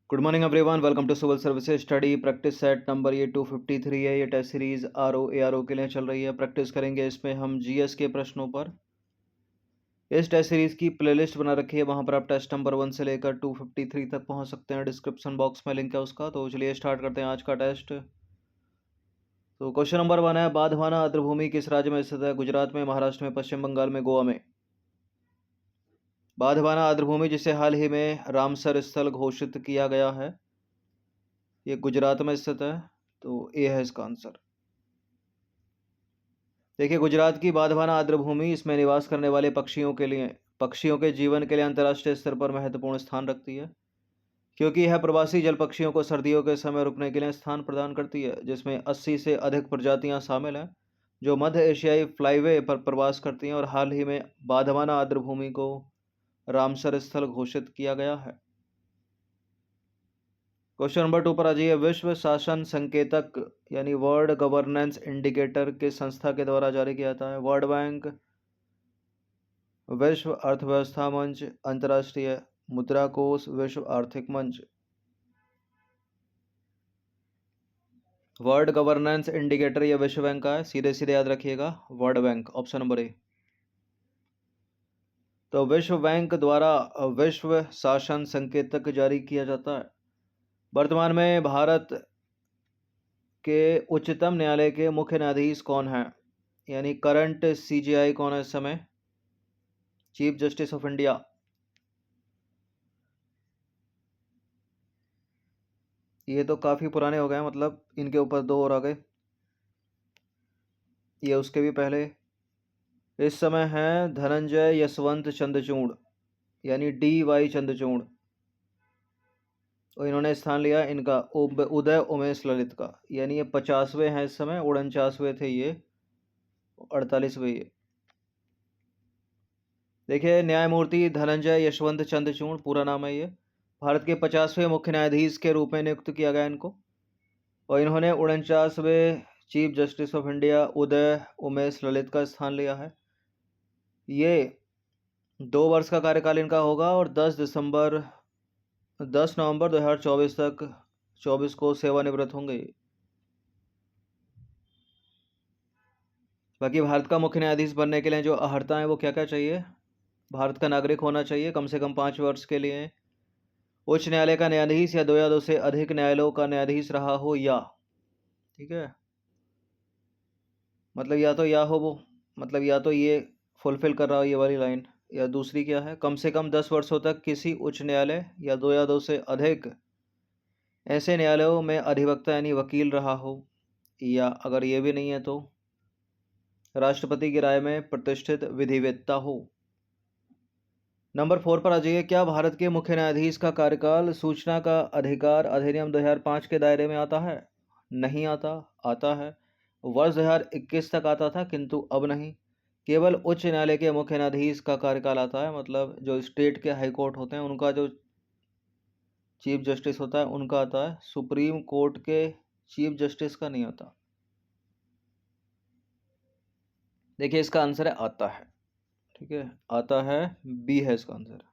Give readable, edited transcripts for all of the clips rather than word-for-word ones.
Good morning everyone, welcome to civil services study practice set number ये 253 है। ये test series R O के लिए चल रही है। प्रैक्टिस करेंगे इसमें हम जीएस के प्रश्नों पर। इस टेस्ट सीरीज की प्लेलिस्ट बना रखी है, वहां पर आप टेस्ट नंबर 1 से लेकर 253 तक पहुंच सकते हैं। डिस्क्रिप्शन बॉक्स में लिंक है उसका। तो चलिए स्टार्ट करते हैं आज का टेस्ट। तो क्वेश्चन नंबर 1 है, बांधवाना आर्द्रभूमि किस राज्य में स्थित है? गुजरात में, महाराष्ट्र में, पश्चिम बंगाल में, गोवा में। बांधवाना आर्द्रभूमि जिसे हाल ही में रामसर स्थल घोषित किया गया है, ये गुजरात में स्थित है। तो ए है इसका आंसर। देखिए, गुजरात की बांधवाना आर्द्रभूमि इसमें निवास करने वाले पक्षियों के जीवन के लिए अंतर्राष्ट्रीय स्तर पर महत्वपूर्ण स्थान रखती है, क्योंकि यह प्रवासी जल पक्षियों को सर्दियों के समय रुकने के लिए स्थान प्रदान करती है, जिसमें 80 से अधिक प्रजातियां शामिल हैं जो मध्य एशियाई फ्लाईवे पर प्रवास करती हैं। और हाल ही में बांधवाना आर्द्रभूमि को रामसर स्थल घोषित किया गया है। क्वेश्चन नंबर 2 पर आ जाइए। विश्व शासन संकेतक यानी वर्ल्ड गवर्नेंस इंडिकेटर किस संस्था के द्वारा जारी किया जाता है? वर्ल्ड बैंक, विश्व अर्थव्यवस्था मंच, अंतर्राष्ट्रीय मुद्रा कोष, विश्व आर्थिक मंच। वर्ल्ड गवर्नेंस इंडिकेटर ये विश्व बैंक का है, सीधे सीधे याद रखिएगा, world bank, option number A. तो विश्व बैंक द्वारा विश्व शासन संकेतक जारी किया जाता है। वर्तमान में भारत के उच्चतम न्यायालय के मुख्य न्यायाधीश कौन है, यानी करंट सीजेआई कौन है इस समय? Chief justice of India. ये तो काफी पुराने हो गए, मतलब इनके ऊपर 2 और आ गए। ये उसके भी पहले। इस समय है धनंजय यशवंत चंद्रचूड़, यानी DY चंद्रचूड़। और इन्होंने स्थान लिया इनका उदय उमेश ललित का, यानी ये 50वें हैं इस समय। 49वें थे ये, 48वें ये। देखिए, न्यायमूर्ति धनंजय यशवंत चंद्रचूड़ पूरा नाम है ये। भारत के 50वें मुख्य न्यायाधीश के रूप में नियुक्त किया गया इनको। और इन्होंने 49वें chief justice of India Uday Umesh Lalit का स्थान लिया है। ये 2 वर्ष का कार्यकाल इनका होगा और 10 नवंबर 2024 तक 24 को सेवानिवृत्त होंगे। बाकी भारत का मुख्य न्यायाधीश बनने के लिए जो अहर्ता है वो क्या क्या चाहिए? भारत का नागरिक होना चाहिए कम से कम 5 वर्ष के लिए, उच्च न्यायालय का न्यायाधीश या 2 से अधिक न्यायालयों का न्यायाधीश रहा हो, या ठीक है, मतलब या हो वो, मतलब या तो ये फुलफिल कर रहा हो ये वाली लाइन, या दूसरी क्या है, कम से कम 10 वर्षों तक किसी उच्च न्यायालय या 2 से अधिक ऐसे न्यायालयों में अधिवक्ता यानी वकील रहा हो, या अगर ये भी नहीं है तो राष्ट्रपति की राय में प्रतिष्ठित विधिवेत्ता हो। नंबर 4 पर आ जाइए। क्या भारत के मुख्य न्यायाधीश का कार्यकाल सूचना का अधिकार अधिनियम 2005 के दायरे में आता है? नहीं आता। आता है, वर्ष 2021 तक आता था, किंतु अब नहीं। केवल उच्च न्यायालय के मुख्य न्यायाधीश का कार्यकाल आता है, मतलब जो स्टेट के हाई कोर्ट होते हैं उनका जो चीफ जस्टिस होता है उनका आता है। सुप्रीम कोर्ट के चीफ जस्टिस का नहीं आता। देखिए, इसका आंसर है आता है, ठीक है, आता है, बी है इसका आंसर।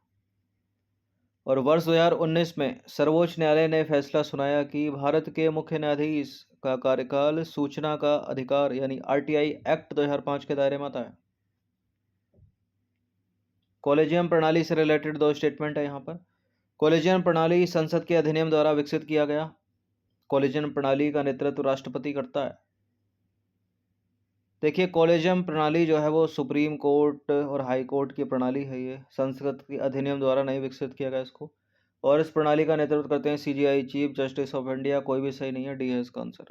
और वर्ष 2019 में सर्वोच्च न्यायालय ने फैसला सुनाया कि भारत के मुख्य न्यायाधीश का कार्यकाल सूचना का अधिकार यानी आरटीआई एक्ट 2005 के दायरे में आता है। कॉलेजियम प्रणाली से रिलेटेड 2 स्टेटमेंट है यहाँ पर। कॉलेजियम प्रणाली संसद के अधिनियम द्वारा विकसित किया गया। कॉलेजियम प्रणाली का नेतृत्व राष्ट्रपति करता है। देखिए, कॉलेजियम प्रणाली जो है वो सुप्रीम कोर्ट और हाई कोर्ट की प्रणाली है। ये संसद के अधिनियम द्वारा नहीं विकसित किया गया इसको। और इस प्रणाली का नेतृत्व करते हैं CGI, chief justice of India. कोई भी सही नहीं है, डी है इसका आंसर।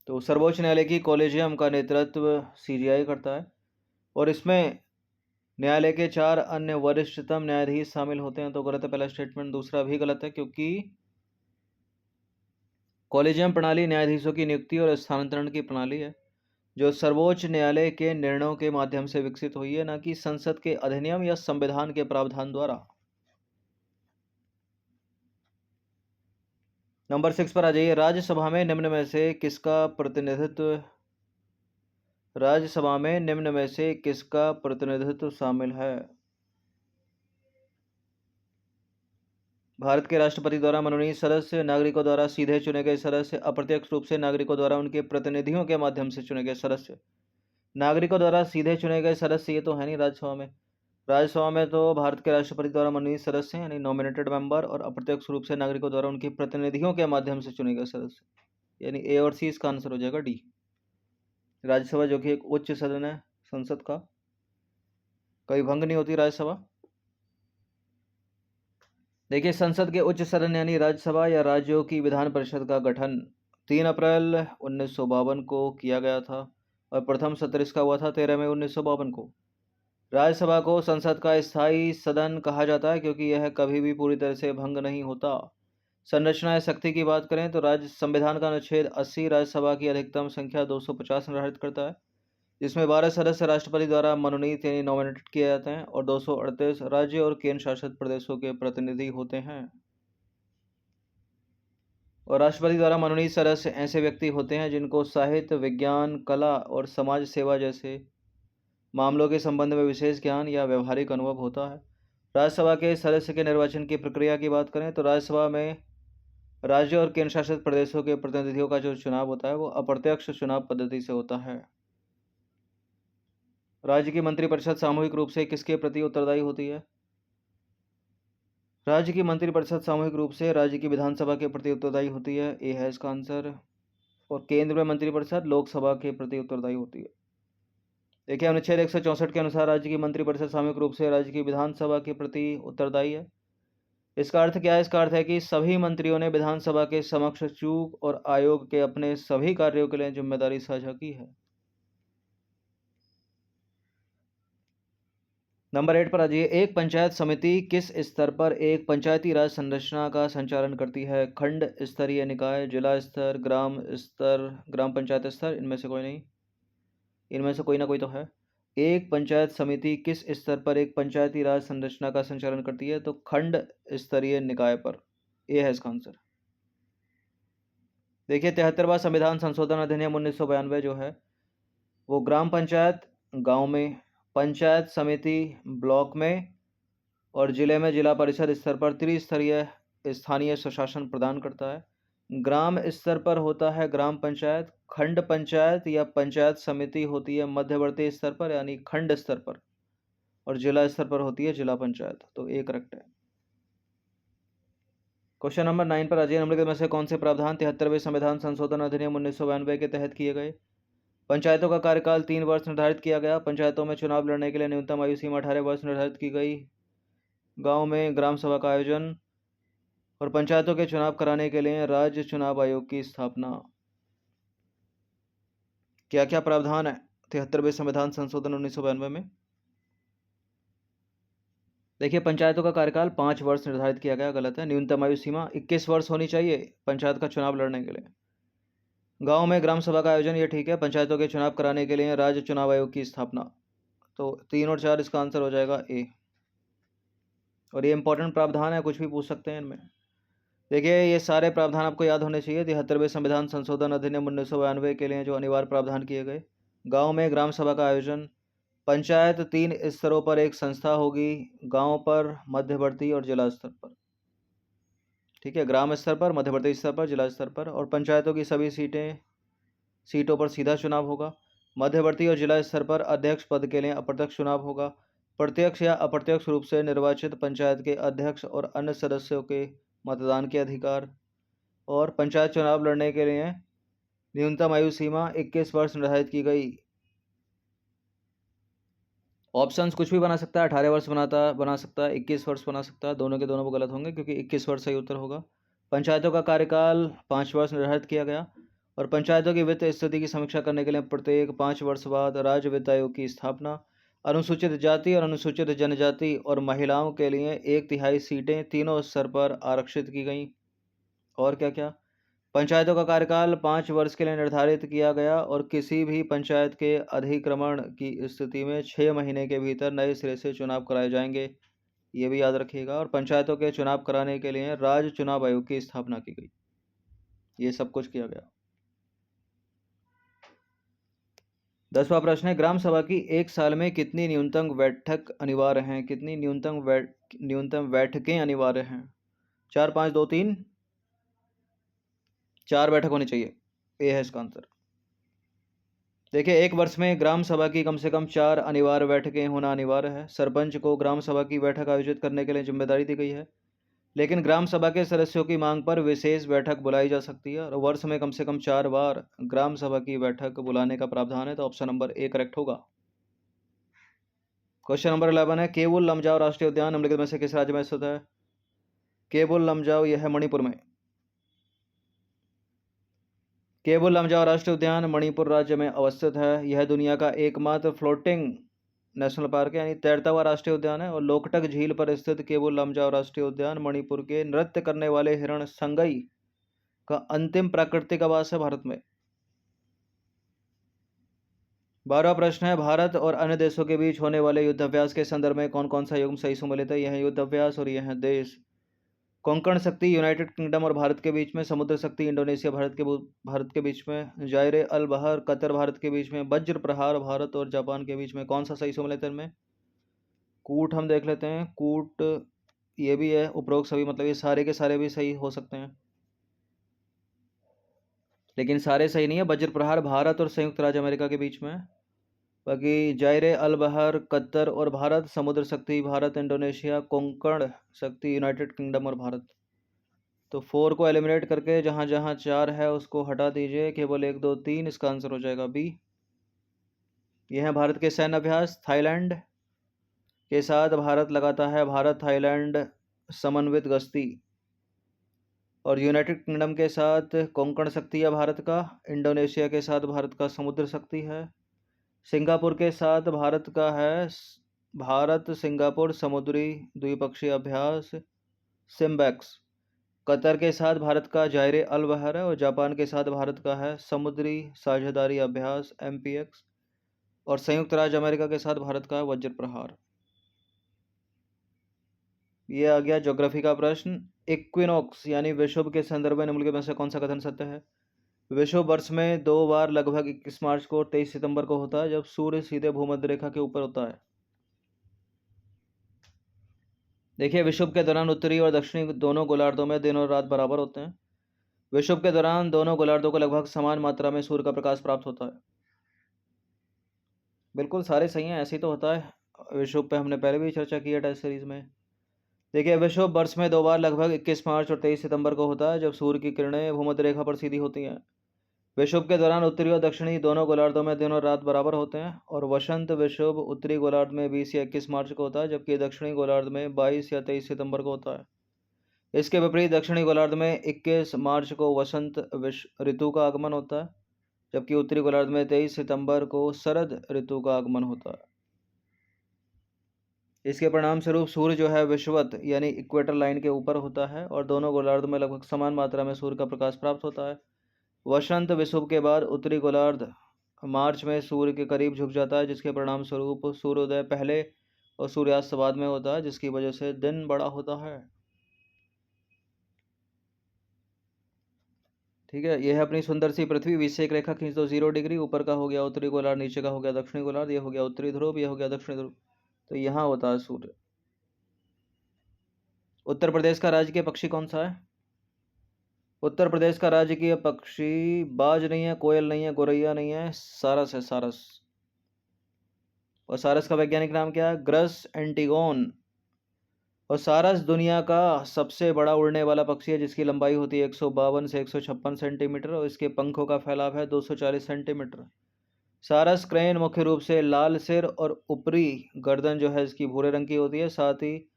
तो सर्वोच्च न्यायालय की कॉलेजियम का नेतृत्व सीजीआई करता है, और इसमें न्यायालय के 4 अन्य वरिष्ठतम न्यायाधीश शामिल होते हैं। तो गलत है पहला स्टेटमेंट। दूसरा भी गलत है, क्योंकि कॉलेजियम प्रणाली न्यायाधीशों की नियुक्ति और स्थानांतरण की प्रणाली है, जो सर्वोच्च न्यायालय के निर्णयों के माध्यम से विकसित हुई है, न कि संसद के अधिनियम या संविधान के प्रावधान द्वारा। नंबर 6 पर आ जाइए। राज्यसभा में निम्न में से किसका प्रतिनिधित्व शामिल है? भारत के राष्ट्रपति द्वारा मनोनीत सदस्य, नागरिकों द्वारा सीधे चुने गए सदस्य, अप्रत्यक्ष रूप से नागरिकों द्वारा उनके प्रतिनिधियों के माध्यम से चुने गए सदस्य। नागरिकों द्वारा सीधे चुने गए सदस्य ये तो है नहीं राज्यसभा में। राज्यसभा में तो भारत के राष्ट्रपति द्वारा मनोनीत सदस्य यानी नॉमिनेटेड मेंबर, और अप्रत्यक्ष रूप से नागरिकों द्वारा उनके प्रतिनिधियों के माध्यम से चुने गए सदस्य, यानी ए और सी इसका आंसर हो जाएगा डी। राज्यसभा जो कि एक उच्च सदन है संसद का, कभी भंग नहीं होती राज्यसभा। देखिए, संसद के उच्च सदन यानी राज्यसभा या राज्यों की विधान परिषद का गठन 3 अप्रैल 1952 को किया गया था और प्रथम सत्र इसका हुआ था 13 मई 1952 को। राज्यसभा को संसद का स्थायी सदन कहा जाता है क्योंकि यह कभी भी पूरी तरह से भंग नहीं होता। संरचना या शक्ति की बात करें तो राज्य संविधान का अनुच्छेद 80 राज्यसभा की अधिकतम संख्या 250 निर्धारित करता है, जिसमें 12 सदस्य राष्ट्रपति द्वारा मनोनीत यानी नॉमिनेटेड किए जाते हैं और 238 राज्य और केंद्र शासित प्रदेशों के प्रतिनिधि होते हैं। और राष्ट्रपति द्वारा मनोनीत सदस्य ऐसे व्यक्ति होते हैं जिनको साहित्य, विज्ञान, कला और समाज सेवा जैसे मामलों के संबंध में विशेष ज्ञान या व्यवहारिक अनुभव होता है। राज्यसभा के सदस्य के निर्वाचन की प्रक्रिया की बात करें तो राज्यसभा में राज्य और केंद्र शासित प्रदेशों के प्रतिनिधियों का जो चुनाव होता है वो अप्रत्यक्ष चुनाव पद्धति से होता है। राज्य की मंत्रिपरिषद सामूहिक रूप से किसके प्रति उत्तरदायी होती है? राज्य की मंत्रिपरिषद सामूहिक रूप से राज्य की विधानसभा के प्रति उत्तरदायी होती है, ए है इसका आंसर। और केंद्र में मंत्रिपरिषद लोकसभा के प्रति उत्तरदायी होती है। देखिए, अनुच्छेद 164 के अनुसार राज्य की मंत्रिपरिषद सामूहिक रूप से राज्य की विधानसभा के प्रति उत्तरदायी है। इसका अर्थ क्या है? इसका अर्थ है कि सभी मंत्रियों ने विधानसभा के समक्ष चूक और आयोग के अपने सभी कार्यों के लिए जिम्मेदारी साझा की है। नंबर 8 पर आ जाइए। एक पंचायत समिति किस स्तर पर एक पंचायती राज संरचना का संचालन करती है? खंड स्तरीय निकाय, जिला स्तर, ग्राम स्तर, ग्राम पंचायत स्तर, इनमें से कोई नहीं, इनमें से कोई ना कोई तो है। एक पंचायत समिति किस स्तर पर एक पंचायती राज संरचना का संचालन करती है? तो खंड स्तरीय निकाय पर, ये है इसका आंसर। देखिए, 73वां संविधान संशोधन अधिनियम 1992 जो है वो ग्राम पंचायत गांव में, पंचायत समिति ब्लॉक में और जिले में जिला परिषद स्तर पर त्रिस्तरीय स्थानीय स्वशासन प्रदान करता है। ग्राम स्तर पर होता है ग्राम पंचायत, खंड पंचायत या पंचायत समिति होती है मध्यवर्ती स्तर पर यानी खंड स्तर पर, और जिला स्तर पर होती है जिला पंचायत। तो एक करेक्ट है। क्वेश्चन नंबर 9 पर आ जाइए। निम्नलिखित में से कौन से प्रावधान 73वें संविधान संशोधन अधिनियम 1992 के तहत किए गए? पंचायतों का कार्यकाल 3 वर्ष निर्धारित किया गया। पंचायतों में चुनाव लड़ने के लिए न्यूनतम आयु सीमा 18 वर्ष निर्धारित की गई। गांव में ग्राम सभा का आयोजन और पंचायतों के चुनाव कराने के लिए राज्य चुनाव आयोग की स्थापना। क्या क्या प्रावधान है 73वें संविधान संशोधन 1992 में? देखिए, पंचायतों का कार्यकाल 5 वर्ष निर्धारित किया गया, गलत है। न्यूनतम आयु सीमा 21 वर्ष होनी चाहिए पंचायत का चुनाव लड़ने के लिए। गांव में ग्राम सभा का आयोजन, ये ठीक है। पंचायतों के चुनाव कराने के लिए राज्य चुनाव आयोग की स्थापना। तो 3 और 4 इसका आंसर हो जाएगा ए। और ये इंपॉर्टेंट प्रावधान है, कुछ भी पूछ सकते हैं इनमें। देखिए, ये सारे प्रावधान आपको याद होने चाहिए। 73वें संविधान संशोधन अधिनियम 1992 के लिए जो अनिवार्य प्रावधान किए गए। गांव में ग्राम सभा का आयोजन, पंचायत 3 स्तरों पर एक संस्था होगी, गांव पर, मध्यवर्ती और जिला स्तर पर। ठीक है, ग्राम स्तर पर, मध्यवर्ती स्तर पर, जिला स्तर पर। और पंचायतों की सभी सीटों पर सीधा चुनाव होगा। मध्यवर्ती और जिला स्तर पर अध्यक्ष पद के लिए अप्रत्यक्ष चुनाव होगा। प्रत्यक्ष या अप्रत्यक्ष रूप से निर्वाचित पंचायत के अध्यक्ष और अन्य सदस्यों के मतदान के अधिकार। और पंचायत चुनाव लड़ने के लिए न्यूनतम आयु सीमा 21 वर्ष निर्धारित की गई। ऑप्शंस कुछ भी बना सकता है, 18 वर्ष बना सकता है, 21 वर्ष बना सकता है। दोनों के दोनों वो गलत होंगे क्योंकि 21 वर्ष सही उत्तर होगा। पंचायतों का कार्यकाल 5 वर्ष निर्धारित किया गया और पंचायतों की वित्त स्थिति की समीक्षा करने के लिए प्रत्येक 5 वर्ष बाद राज्य वित्त आयोग की स्थापना। अनुसूचित जाति और अनुसूचित जनजाति और महिलाओं के लिए 1/3 सीटें तीनों स्तर पर आरक्षित की गई। और क्या क्या? पंचायतों का कार्यकाल 5 वर्ष के लिए निर्धारित किया गया और किसी भी पंचायत के अधिक्रमण की स्थिति में 6 महीने के भीतर नए सिरे से चुनाव कराए जाएंगे, ये भी याद रखिएगा। और पंचायतों के चुनाव कराने के लिए राज्य चुनाव आयोग की स्थापना की गई। ये सब कुछ किया गया। 10वां प्रश्न है, ग्राम सभा की एक साल में कितनी न्यूनतम बैठक अनिवार्य हैं? कितनी न्यूनतम बैठकें अनिवार्य हैं? 4 5 2 3 4 बैठक होनी चाहिए, ए है इसका आंसर। देखिए, एक वर्ष में ग्राम सभा की कम से कम 4 अनिवार्य बैठकें होना अनिवार्य है। सरपंच को ग्राम सभा की बैठक आयोजित करने के लिए जिम्मेदारी दी गई है, लेकिन ग्राम सभा के सदस्यों की मांग पर विशेष बैठक बुलाई जा सकती है और वर्ष में कम से कम 4 बार ग्राम सभा की बैठक बुलाने का प्रावधान है। तो ऑप्शन नंबर ए करेक्ट होगा। क्वेश्चन नंबर 11 है, केवुल लमजाओ राष्ट्रीय उद्यान निम्नलिखित में से किस राज्य में स्थित है? केवुल लमजाओ यह है मणिपुर में। केवुल लमजाओ राष्ट्रीय उद्यान मणिपुर राज्य में अवस्थित है। यह दुनिया का एकमात्र फ्लोटिंग नेशनल पार्क है, यानी तैरता हुआ राष्ट्रीय उद्यान है। और लोकटक झील पर स्थित केवुल लमजाओ राष्ट्रीय उद्यान मणिपुर के नृत्य करने वाले हिरण संगई का अंतिम प्राकृतिक आवास है भारत में। 12वां प्रश्न है, भारत और अन्य देशों के बीच होने वाले युद्धाभ्यास के संदर्भ में कौन कौन सा युग्म सही सम्मिलित है? यह युद्धाभ्यास और यह देश। कोंकण शक्ति यूनाइटेड किंगडम और भारत के बीच में, समुद्र शक्ति इंडोनेशिया भारत के बीच में, जायरे अल बहर कतर भारत के बीच में, वज्र प्रहार भारत और जापान के बीच में। कौन सा सही सम्मिलित है इनमें? कूट हम देख लेते हैं। कूट ये भी है, उपरोक्त सभी, मतलब ये सारे के सारे भी सही हो सकते हैं, लेकिन सारे सही नहीं है। वज्र प्रहार भारत और संयुक्त राज्य अमेरिका के बीच में, बाकी जायरे अल बहर कतर और भारत, समुद्र शक्ति भारत इंडोनेशिया, कोंकण शक्ति यूनाइटेड किंगडम और भारत। तो 4 को एलिमिनेट करके जहां जहां 4 है उसको हटा दीजिए, केवल 1 2 3, इसका आंसर हो जाएगा बी। यह है भारत के सैन्य अभ्यास। थाईलैंड के साथ भारत लगाता है भारत थाईलैंड समन्वित गश्ती, और यूनाइटेड किंगडम के साथ कोंकण शक्ति है भारत का, इंडोनेशिया के साथ भारत का समुद्र शक्ति है, सिंगापुर के साथ भारत का है भारत सिंगापुर समुद्री द्विपक्षीय अभ्यास सिम्बैक्स, कतर के साथ भारत का जायरे अल बहर है, और जापान के साथ भारत का है समुद्री साझेदारी अभ्यास MPX, और संयुक्त राज्य अमेरिका के साथ भारत का है वज्र प्रहार। ये आ गया ज्योग्राफी का प्रश्न। इक्विनॉक्स यानी विषुव के संदर्भ में निम्नलिखित में से कौन सा कथन सत्य है? विषुव वर्ष में 2 बार लगभग 21 मार्च को और 23 सितंबर को होता है, जब सूर्य सीधे भूमध्य रेखा के ऊपर होता है। देखिए, विषुव के दौरान उत्तरी और दक्षिणी दोनों गोलार्धों में दिन और रात बराबर होते हैं। विषुव के दौरान दोनों गोलार्धों को लगभग समान मात्रा में सूर्य का प्रकाश प्राप्त होता है। बिल्कुल सारे सही हैं, ऐसे ही तो होता है। विषुव पे हमने पहले भी चर्चा की है टेस्ट सीरीज में। देखिए, विषुव वर्ष में 2 बार लगभग 21 मार्च और 23 सितंबर को होता है, जब सूर्य की किरणें भूमध्य रेखा पर सीधी होती हैं। विषुव के दौरान उत्तरी और दक्षिणी दोनों गोलार्धों में दिन और रात बराबर होते हैं, और वसंत विषुव उत्तरी गोलार्ध में 20 या 21 मार्च को होता है, जबकि दक्षिणी गोलार्ध में 22 या 23 सितंबर को होता है। इसके विपरीत दक्षिणी गोलार्ध में 21 मार्च को वसंत ऋतु का आगमन होता है, जबकि उत्तरी गोलार्ध में 23 सितंबर को शरद ऋतु का आगमन होता है। इसके परिणाम स्वरूप सूर्य जो है विषुवत यानी इक्वेटर लाइन के ऊपर होता है, और दोनों गोलार्ध में लगभग समान मात्रा में सूर्य का प्रकाश प्राप्त होता है। वसंत विषुव के बाद उत्तरी गोलार्ध मार्च में सूर्य के करीब झुक जाता है, जिसके परिणाम स्वरूप सूर्योदय पहले और सूर्यास्त बाद में होता है, जिसकी वजह से दिन बड़ा होता है। ठीक है, यह है अपनी सुंदर सी पृथ्वी। बीच से एक रेखा खींच दो 0 डिग्री, ऊपर का हो गया उत्तरी गोलार्ध, नीचे का हो गया दक्षिणी गोलार्ध, ये हो गया उत्तरी ध्रुव, ये हो गया दक्षिणी ध्रुव। तो यहाँ होता है सूर्य। उत्तर प्रदेश का राजकीय पक्षी कौन सा है? उत्तर प्रदेश का राजकीय पक्षी बाज नहीं है, कोयल नहीं है, गोरैया नहीं है, सारस है, सारस। और सारस का वैज्ञानिक नाम क्या है? ग्रस एंटिगोन। और सारस दुनिया का सबसे बड़ा उड़ने वाला पक्षी है, जिसकी लंबाई होती है 152 से 156 सेंटीमीटर, और इसके पंखों का फैलाव है 240 सेंटीमीटर। सारस क्रेन मुख्य रूप से लाल सिर और ऊपरी गर्दन जो है इसकी भूरे रंग की होती है, साथ ही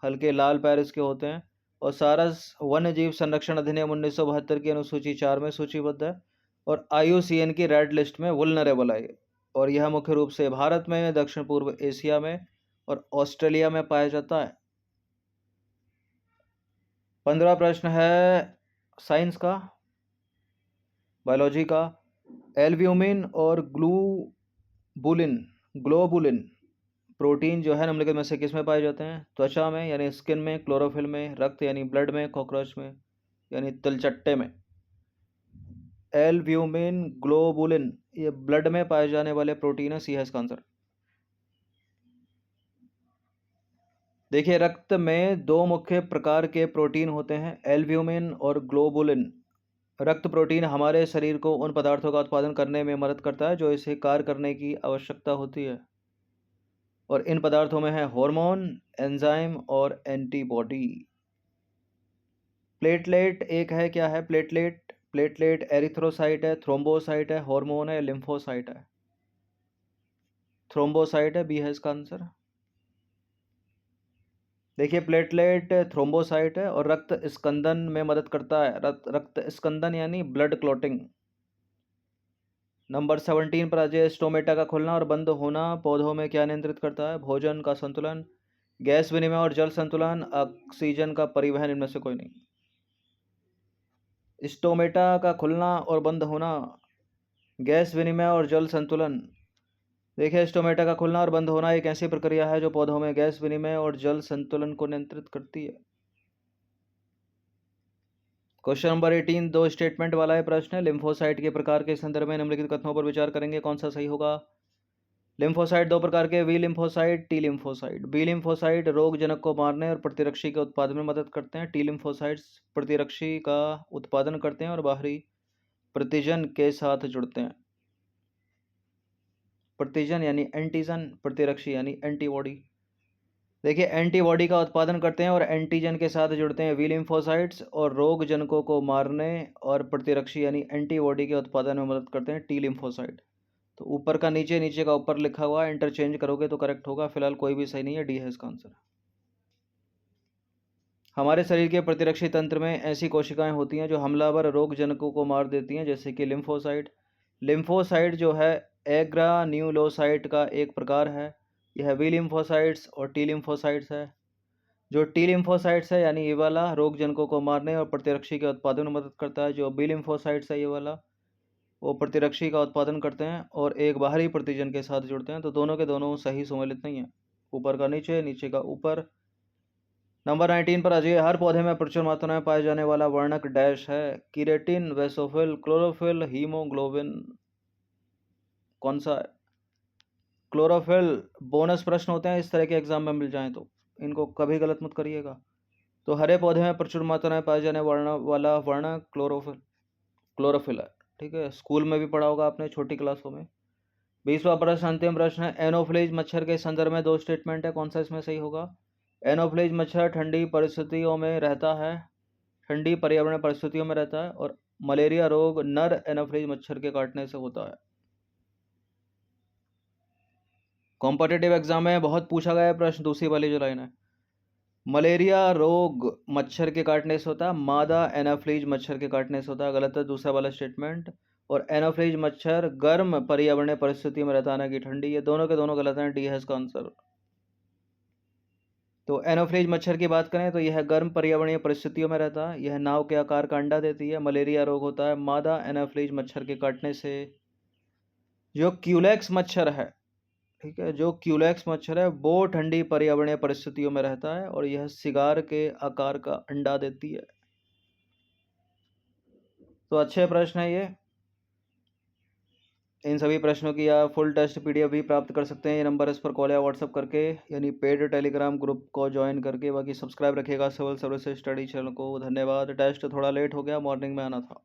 हल्के लाल पैर इसके होते हैं। और सारस वन्य जीव संरक्षण अधिनियम 1972 की अनुसूची 4 में सूचीबद्ध है, और IUCN की रेड लिस्ट में वुलनरेबल है। और यह मुख्य रूप से भारत में, दक्षिण पूर्व एशिया में और ऑस्ट्रेलिया में पाया जाता है। 15वां प्रश्न है साइंस का, बायोलॉजी का। एल्ब्यूमिन और ग्लोबुलिन प्रोटीन जो है निम्नलिखित में से किस में पाए जाते हैं? त्वचा में यानी स्किन में, क्लोरोफिल में, रक्त यानी ब्लड में, कॉकरोच में यानी तिलचट्टे में। एल्ब्यूमिन ग्लोबुलिन ये ब्लड में पाए जाने वाले प्रोटीन है, सी है इसका आंसर। देखिए, रक्त में दो मुख्य प्रकार के प्रोटीन होते हैं, एल्ब्यूमिन और ग्लोबुलिन। रक्त प्रोटीन हमारे शरीर को उन पदार्थों का उत्पादन करने में मदद करता है जो इसे कार्य करने की आवश्यकता होती है, और इन पदार्थों में है हार्मोन, एंजाइम और एंटीबॉडी। प्लेटलेट एक है, क्या है प्लेटलेट? प्लेटलेट एरिथ्रोसाइट है, थ्रोम्बोसाइट है, हार्मोन है, लिम्फोसाइट है। थ्रोम्बोसाइट है, बी है इसका आंसर। देखिए, प्लेटलेट थ्रोम्बोसाइट है और रक्त स्कंदन में मदद करता है। रक्त स्कंदन यानी ब्लड क्लॉटिंग। नंबर 17 पर आ जाइए। स्टोमेटा का खुलना और बंद होना पौधों में क्या नियंत्रित करता है? भोजन का संतुलन, गैस विनिमय और जल संतुलन, ऑक्सीजन का परिवहन, इनमें से कोई नहीं। स्टोमेटा का खुलना और बंद होना, गैस विनिमय और जल संतुलन। देखिए, स्टोमेटा का खुलना और बंद होना एक ऐसी प्रक्रिया है जो पौधों में गैस विनिमय और जल संतुलन को नियंत्रित करती है। क्वेश्चन नंबर 18 दो स्टेटमेंट वाला है प्रश्न है। लिम्फोसाइट के प्रकार के संदर्भ में निम्नलिखित कथनों पर विचार करेंगे, कौन सा सही होगा? लिम्फोसाइट दो प्रकार के, B lymphocyte, T lymphocyte. B lymphocyte रोग जनक को मारने और प्रतिरक्षी के उत्पादन में मदद करते हैं। टी लिम्फोसाइट्स प्रतिरक्षी का उत्पादन करते हैं और बाहरी प्रतिजन के साथ जुड़ते हैं। प्रतिजन यानी एंटीजन, प्रतिरक्षी यानी एंटीबॉडी। देखिए, एंटीबॉडी का उत्पादन करते हैं और एंटीजन के साथ जुड़ते हैं वी लिम्फोसाइट्स, और रोग जनकों को मारने और प्रतिरक्षी यानी एंटीबॉडी के उत्पादन में मदद करते हैं टी लिम्फोसाइट। तो ऊपर का नीचे, नीचे का ऊपर लिखा हुआ, इंटरचेंज करोगे तो करेक्ट होगा। फिलहाल कोई भी सही नहीं है, डी है इसका आंसर। हमारे शरीर के प्रतिरक्षी तंत्र में ऐसी कोशिकाएं होती हैं जो हमलावर रोग जनकों को मार देती हैं, जैसे कि लिम्फोसाइट। लिम्फोसाइट जो है एग्रान्यूलोसाइट का एक प्रकार है। यह बी लिम्फोसाइट्स और टी लिम्फोसाइट्स है। जो टी लिम्फोसाइट्स है यानी ये वाला, रोग जनकों को मारने और प्रतिरक्षी के उत्पादन में मदद करता है। जो बी लिम्फोसाइट्स है ये वाला, वो प्रतिरक्षी का उत्पादन करते हैं और एक बाहरी प्रतिजन के साथ जुड़ते हैं। तो दोनों के दोनों सही सम्मिलित नहीं है, ऊपर का नीचे, नीचे का ऊपर। नंबर 19 पर आ जाइए। हर पौधे में प्रचुर मात्रा में पाए जाने वाला वर्णक डैश है, कीरेटिन, बेसोफिल, क्लोरोफिल, हीमोग्लोबिन, कौन सा है? क्लोरोफिल। बोनस प्रश्न होते हैं इस तरह के एग्जाम में मिल जाएं तो इनको कभी गलत मत करिएगा। तो हरे पौधे में प्रचुर मात्रा में पाए जाने वाला वर्णक क्लोरोफिल है। ठीक है, स्कूल में भी पढ़ा होगा आपने छोटी क्लासों में। 20वां प्रश्न, अंतिम प्रश्न है। एनोफ्लिज मच्छर के संदर्भ में दो स्टेटमेंट है, कौन सा इसमें सही होगा? एनोफ्लिज मच्छर ठंडी परिस्थितियों में रहता है, ठंडी पर्यावरण परिस्थितियों में रहता है, और मलेरिया रोग नर एनोफ्लिज मच्छर के काटने से होता है। कॉम्पिटिटिव एग्जाम में बहुत पूछा गया प्रश्न, दूसरी वाली जो लाइन है। मलेरिया रोग मच्छर के काटने से होता है, मादा एनाफ्लीज मच्छर के काटने से होता है, गलत है दूसरा वाला स्टेटमेंट। और एनाफ्लीज मच्छर गर्म पर्यावरणीय परिस्थितियों में रहता है, ना कि ठंडी। ये दोनों के दोनों गलत हैं, डी है इसका आंसर। तो एनाफ्लीज मच्छर की बात करें तो यह गर्म पर्यावरणीय परिस्थितियों में रहता है, यह नाव के आकार का अंडा देती है। मलेरिया रोग होता है मादा एनाफ्लीज मच्छर के काटने से। जो क्यूलेक्स मच्छर है, ठीक है, जो क्यूलेक्स मच्छर है वो ठंडी पर्यावरणीय परिस्थितियों में रहता है और यह सिगार के आकार का अंडा देती है। तो अच्छे प्रश्न है ये। इन सभी प्रश्नों की आप फुल टेस्ट पीडीएफ भी प्राप्त कर सकते हैं। ये नंबर इस पर कॉल या व्हाट्सअप करके, यानी पेड टेलीग्राम ग्रुप को ज्वाइन करके। बाकी सब्सक्राइब रखिएगा सिविल सर्विसेज स्टडी चैनल को। धन्यवाद। टेस्ट थोड़ा लेट हो गया, मॉर्निंग में आना था।